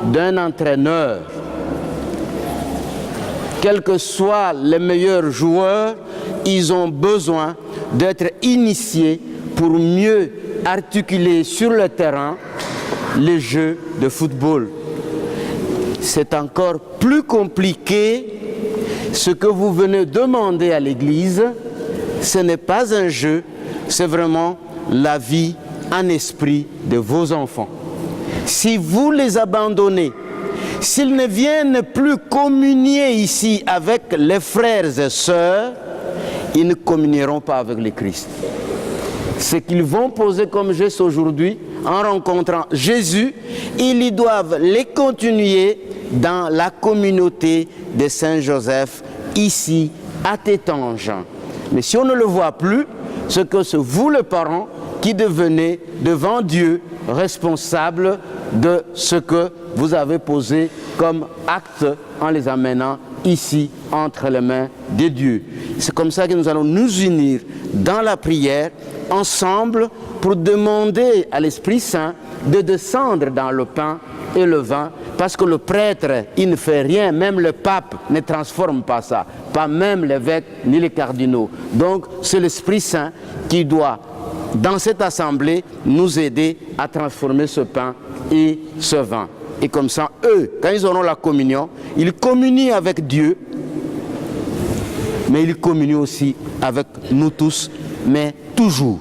d'un entraîneur. Quels que soient les meilleurs joueurs, ils ont besoin d'être initiés pour mieux articuler sur le terrain les jeux de football. C'est encore plus compliqué. Ce que vous venez demander à l'Église, ce n'est pas un jeu, c'est vraiment la vie en esprit de vos enfants. Si vous les abandonnez, s'ils ne viennent plus communier ici avec les frères et sœurs, ils ne communieront pas avec le Christ. Ce qu'ils vont poser comme geste aujourd'hui, en rencontrant Jésus, ils doivent les continuer dans la communauté de Saint-Joseph, ici, à Tétanges. Mais si on ne le voit plus, c'est que c'est vous, les parents, qui devenez devant Dieu responsables de ce que vous avez posé comme acte en les amenant ici entre les mains de Dieu. C'est comme ça que nous allons nous unir dans la prière ensemble pour demander à l'Esprit Saint de descendre dans le pain et le vin, parce que le prêtre, il ne fait rien, même le pape ne transforme pas ça, pas même l'évêque ni les cardinaux. Donc c'est l'Esprit Saint qui doit, dans cette assemblée, nous aider à transformer ce pain et ce vin. Et comme ça, eux, quand ils auront la communion, ils communient avec Dieu, mais ils communient aussi avec nous tous, mais toujours.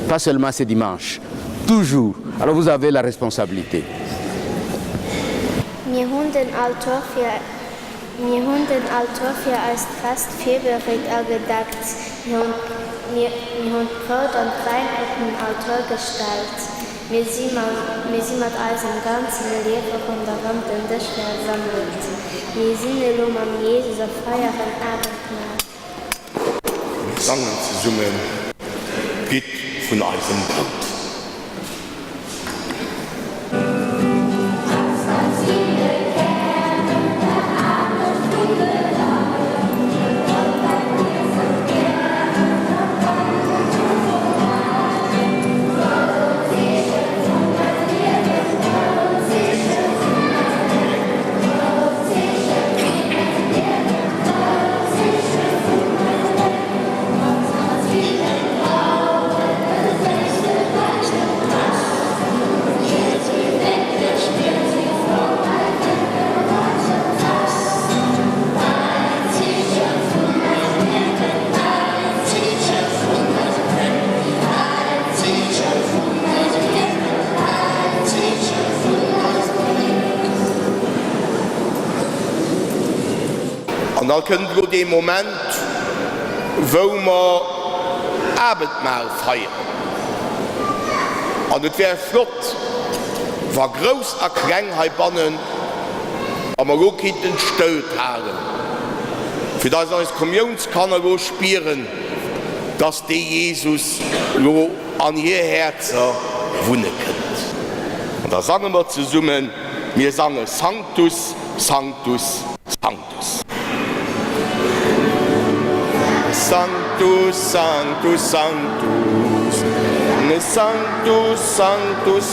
Pas seulement ce dimanche, toujours. Alors vous avez la responsabilité. Wir haben den Autor für als fast Februar gedacht. Wir haben Brot und Wein auf den Autor gestellt. Wir sind mit unserem ganzen Leben von der Wand in der versammelt. Wir sind am Jesus auf feiern Abendmahl. Wir sangen zusammen, Gib von unserem Brot. Und dann können wir den Moment, wo wir Abendmahl feiern. Und es wäre flott, war groß a Kleinheit bannen, aber wir auch den Stöd haben. Für das als Kommunionskanner wo spüren, dass der Jesus an ihr Herz wohnen kann. Und da sagen wir zusammen, wir sagen Sanctus, Sanctus, Sanctus. Sanctus, Sanctus, Sanctus, Sanctus, Sanctus,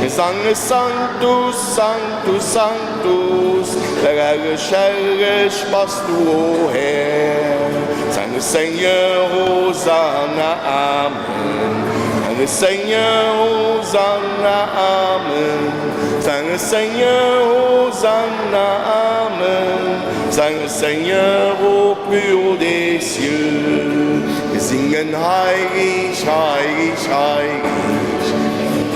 Sanctus, Sanctus, Sanctus, Sanctus, Herrlich bist du, o Herr, Sange Seigneur, Hosanna, Amen, Sange Seigneur, Hosanna, Amen, Sange Seigneur, Hosanna, Amen, Sange Seigneur, au plus haut des cieux. Wir singen heilig, heilig, heilig.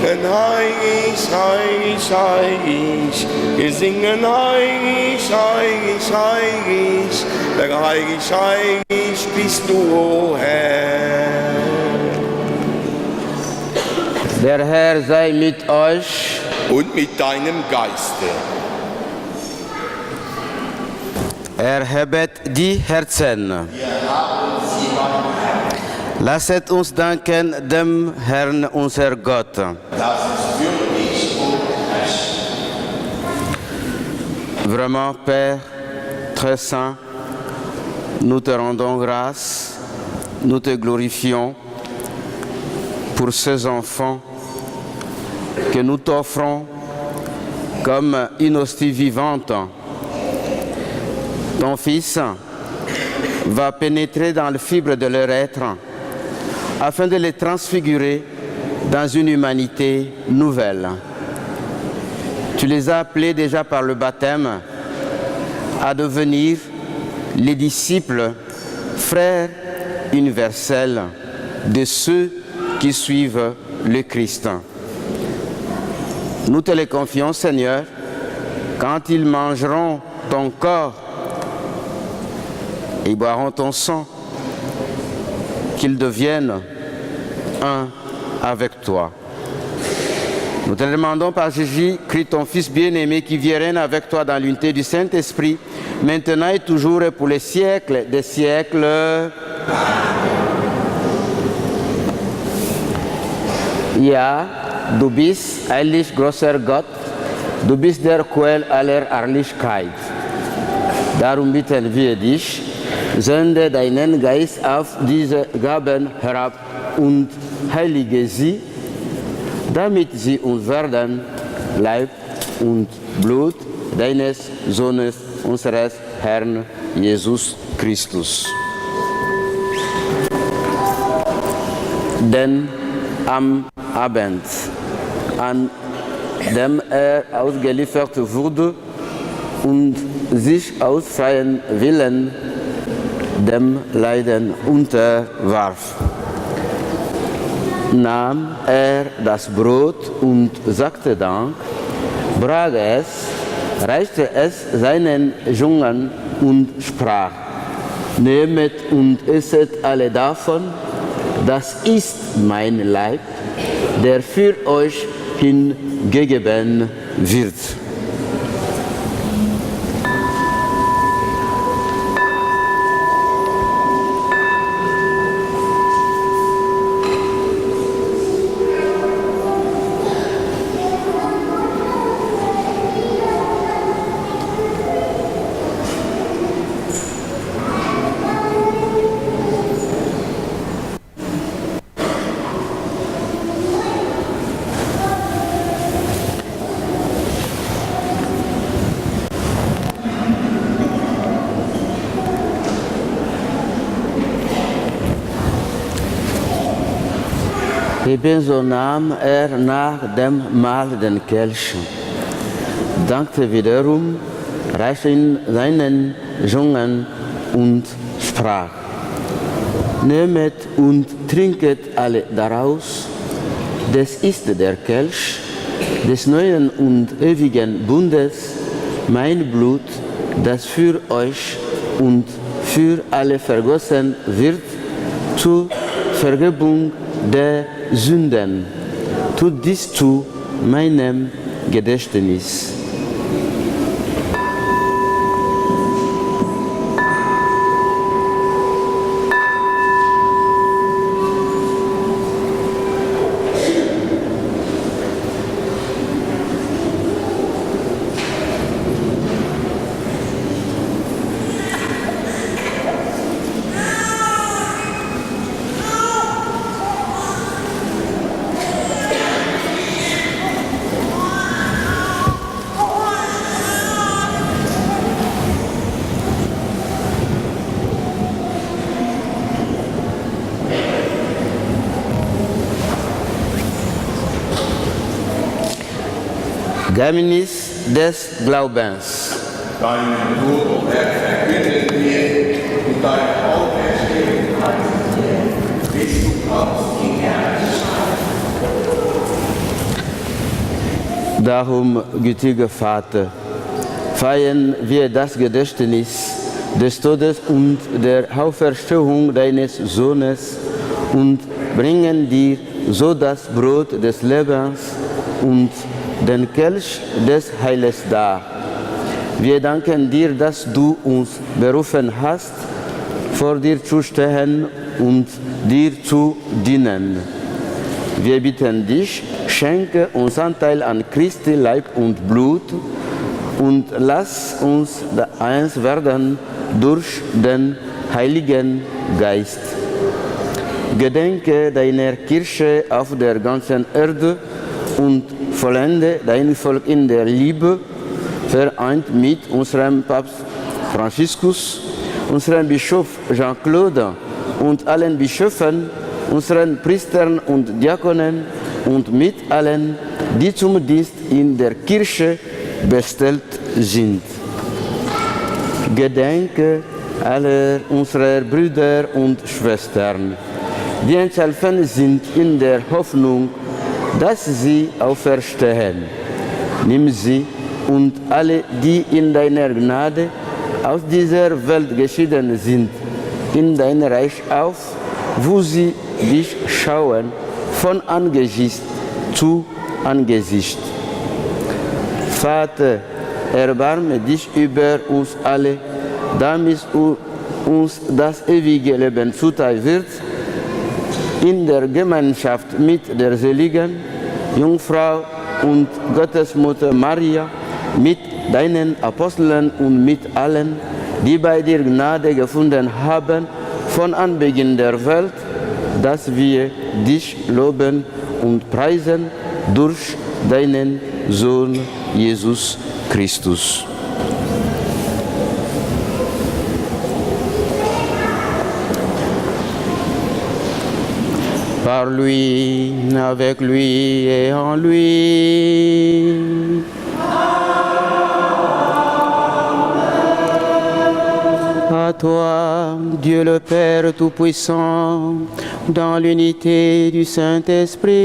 Denn heilig, heilig, heilig. Wir singen heilig, heilig, heilig. Denn heilig, heilig bist du, o Herr. Der Herr sei mit euch. Und mit deinem Geiste. Erhebet die Herzen. Lasset uns danken dem Herrn, unser Gott. Vraiment, Père, très saint, nous te rendons grâce, nous te glorifions pour ces enfants que nous t'offrons comme une hostie vivante. Ton Fils va pénétrer dans le fibre de leur être afin de les transfigurer dans une humanité nouvelle. Tu les as appelés déjà par le baptême à devenir les disciples, frères universels de ceux qui suivent le Christ. Nous te les confions, Seigneur, quand ils mangeront ton corps et boiront ton sang, qu'ils deviennent un avec toi. Nous te demandons par Jésus-Christ, ton Fils bien-aimé, qui vit et règne avec toi dans l'unité du Saint-Esprit, maintenant et toujours et pour les siècles des siècles. Ja, du bist heilig, großer Gott, du bist der Quell aller Herrlichkeit. Darum bitten wir dich, sende deinen Geist auf diese Gaben herab und heilige sie, damit sie uns werden, Leib und Blut deines Sohnes, unseres Herrn Jesus Christus. Denn am Abend, an dem ausgeliefert wurde und sich aus freiem Willen dem Leiden unterwarf, nahm das Brot und sagte Dank, brach es, reichte es seinen Jüngern und sprach: Nehmet und esset alle davon, das ist mein Leib, der für euch hingegeben wird. Ebenso nahm nach dem Mahl den Kelch, dankte wiederum, reichte ihn seinen Jüngern und sprach: Nehmet und trinket alle daraus, das ist der Kelch des neuen und ewigen Bundes, mein Blut, das für euch und für alle vergossen wird, zur Vergebung der Sünden. Tut dies zu meinem Gedächtnis. Geheimnis des Glaubens. Deinen Tod, Herr, verkünden wir und deine Auferstehung bis du kommst in Herrlichkeit. Darum, gütiger Vater, feiern wir das Gedächtnis des Todes und der Auferstehung deines Sohnes und bringen dir so das Brot des Lebens und den Kelch des Heiles dar. Wir danken dir, dass du uns berufen hast, vor dir zu stehen und dir zu dienen. Wir bitten dich, schenke uns Anteil an Christi Leib und Blut und lass uns eins werden durch den Heiligen Geist. Gedenke deiner Kirche auf der ganzen Erde und vollende dein Volk in der Liebe, vereint mit unserem Papst Franziskus, unserem Bischof Jean-Claude und allen Bischöfen, unseren Priestern und Diakonen und mit allen, die zum Dienst in der Kirche bestellt sind. Gedenke aller unserer Brüder und Schwestern, die entschlafen sind in der Hoffnung, dass sie auferstehen. Nimm sie und alle, die in deiner Gnade aus dieser Welt geschieden sind, in dein Reich auf, wo sie dich schauen, von Angesicht zu Angesicht. Vater, erbarme dich über uns alle, damit uns das ewige Leben zuteil wird, in der Gemeinschaft mit der seligen Jungfrau und Gottesmutter Maria, mit deinen Aposteln und mit allen, die bei dir Gnade gefunden haben, von Anbeginn der Welt, dass wir dich loben und preisen durch deinen Sohn Jesus Christus. Par lui, avec lui et en lui. À toi, Dieu le Père Tout-Puissant, dans l'unité du Saint-Esprit.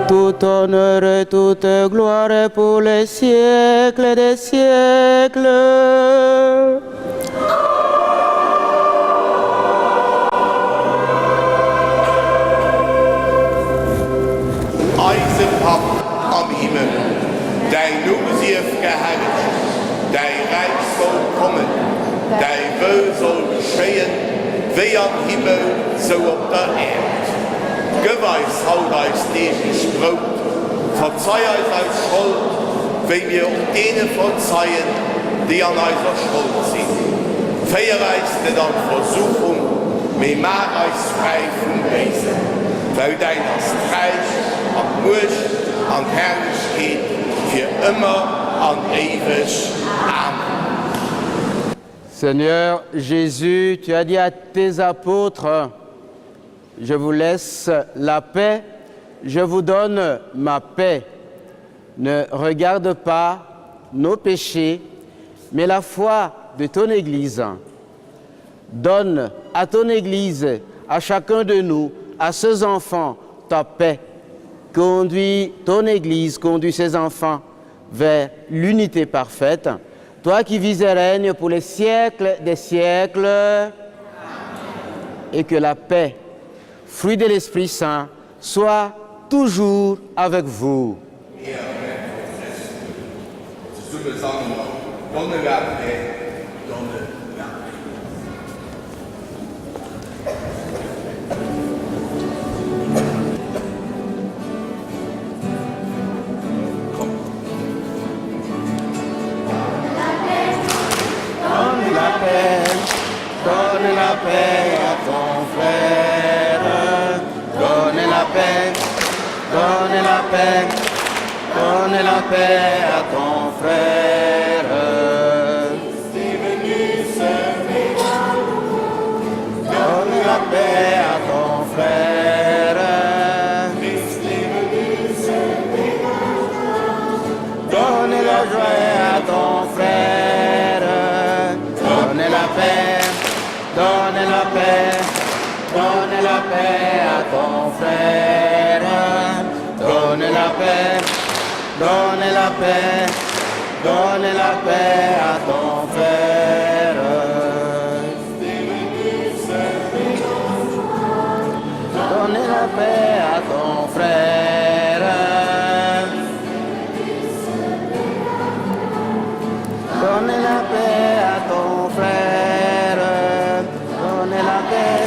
Tout honneur et toute gloire pour les siècles des siècles. Eisenpap am Himmel, dein Nusief geherrscht, dein Reich soll kommen, dein Will soll geschehen, wie am Himmel, so auf der Erde. Geweis haut als täglich Brot, verzeih uns als Schuld, wie wir auch denen verzeihen, die an unserer Schuld sind. Feier uns nicht an Versuchung, mir mach uns frei vom Bösen, weil dein das Reich, an Macht, an Herrlichkeit, für immer, an ewig. Amen. Seigneur Jésus, tu as dit à tes apôtres, je vous laisse la paix, je vous donne ma paix. Ne regarde pas nos péchés, mais la foi de ton Église. Donne à ton Église, à chacun de nous, à ses enfants, ta paix. Conduis ton Église, conduis ses enfants vers l'unité parfaite. Toi qui vis et règnes pour les siècles des siècles. Amen. Et que la paix, fruit de l'Esprit Saint, soit toujours avec vous. Donne la paix à ton frère, donne la paix, donne la paix, donne la paix à ton frère. Donne la paix à ton frère. Donne la joie à ton frère. Donne la paix. Donne la paix à ton frère. Donne la paix, donne la paix, donne la paix à ton frère. Donne la paix à ton frère. Donne la paix à ton frère. Donne la paix.